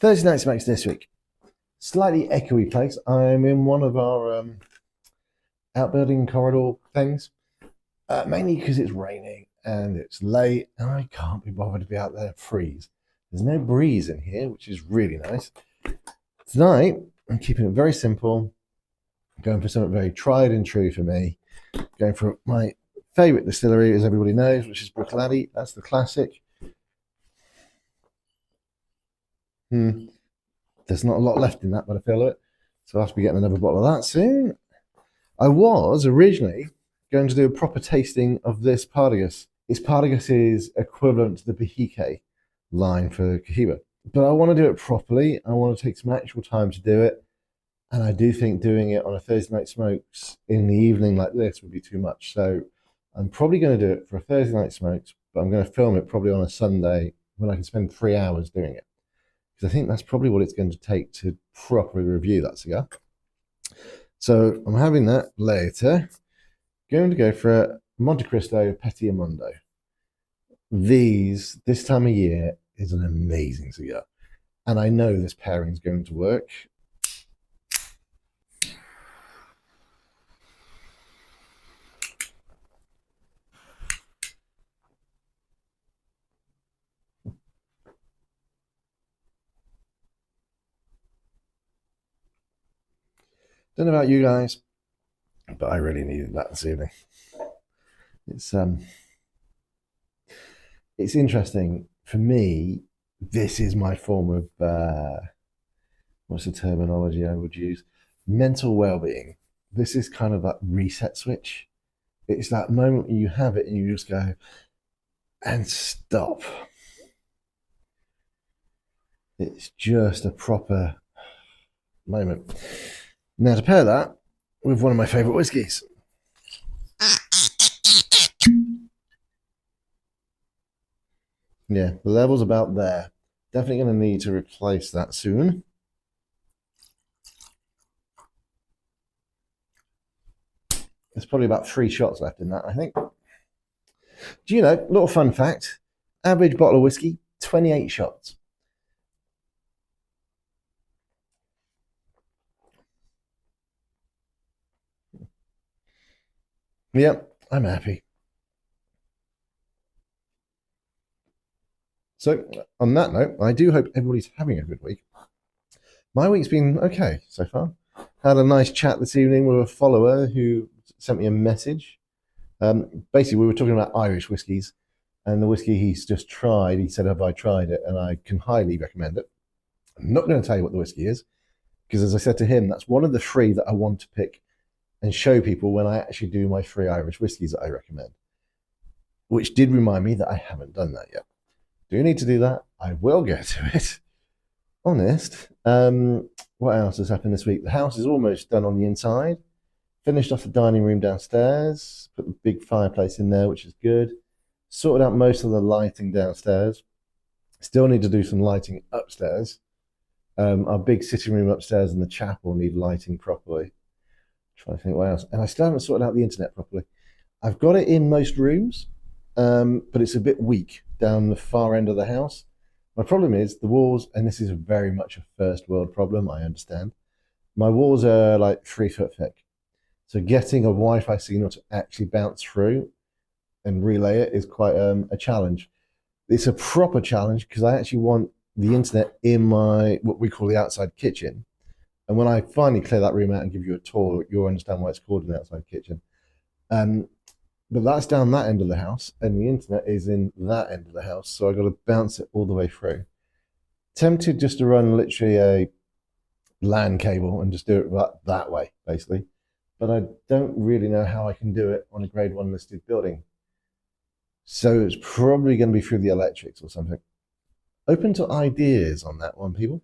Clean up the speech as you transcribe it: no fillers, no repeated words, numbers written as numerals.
Thursday night smokes this week. Slightly echoey place. I'm in one of our outbuilding corridor things, mainly because it's raining and it's late and I can't be bothered to be out there freeze. There's no breeze in here, which is really nice. Tonight, I'm keeping it very simple, going for something very tried and true for me, going for my favourite distillery, as everybody knows, which is Bruichladdic. That's the classic. There's not a lot left in that, but I feel it. So I'll have to be getting another bottle of that soon. I was originally going to do a proper tasting of this Partagas. It's Partagas's equivalent to the Bahique line for Cohiba. But I want to do it properly. I want to take some actual time to do it. And I do think doing it on a Thursday night smokes in the evening like this would be too much. So I'm probably going to do it for a Thursday night smokes, but I'm going to film it probably on a Sunday when I can spend 3 hours doing it. Because I think that's probably what it's going to take to properly review that cigar. So I'm having that later. Going to go for a Monty Petit Edmundo. This time of year is an amazing cigar. And I know this pairing is going to work. Don't know about you guys, but I really needed that this evening. It's interesting for me. This is my form of what's the terminology I would use? Mental well-being. This is kind of that reset switch. It's that moment when you have it and you just go and stop. It's just a proper moment. Now to pair that with one of my favourite whiskies. Yeah, the level's about there. Definitely going to need to replace that soon. There's probably about 3 shots left in that, I think. Do you know, little fun fact, average bottle of whiskey, 28 shots. Yep, I'm happy. So, on that note, I do hope everybody's having a good week. My week's been okay so far. Had a nice chat this evening with a follower who sent me a message. Basically, we were talking about Irish whiskies, and the whiskey he's just tried, he said, have I tried it? And I can highly recommend it. I'm not going to tell you what the whiskey is, because as I said to him, that's one of the 3 that I want to pick and show people when I actually do my 3 Irish whiskies that I recommend, which did remind me that I haven't done that yet. Do you need to do that? I will get to it. Honest. What else has happened this week? The house is almost done on the inside. Finished off the dining room downstairs. Put the big fireplace in there, which is good. Sorted out most of the lighting downstairs. Still need to do some lighting upstairs. Our big sitting room upstairs and the chapel need lighting properly. Trying to think what else. And I still haven't sorted out the internet properly. I've got it in most rooms, but it's a bit weak down the far end of the house. My problem is the walls, and this is very much a first world problem, I understand. My walls are like 3 foot thick. So getting a Wi-Fi signal to actually bounce through and relay it is quite a challenge. It's a proper challenge because I actually want the internet in my, what we call the outside kitchen. And when I finally clear that room out and give you a tour, you'll understand why it's called an outside kitchen. But that's down that end of the house, and the internet is in that end of the house, so I've got to bounce it all the way through. Tempted just to run literally a LAN cable and just do it that way, basically. But I don't really know how I can do it on a grade 1 listed building. So it's probably going to be through the electrics or something. Open to ideas on that one, people.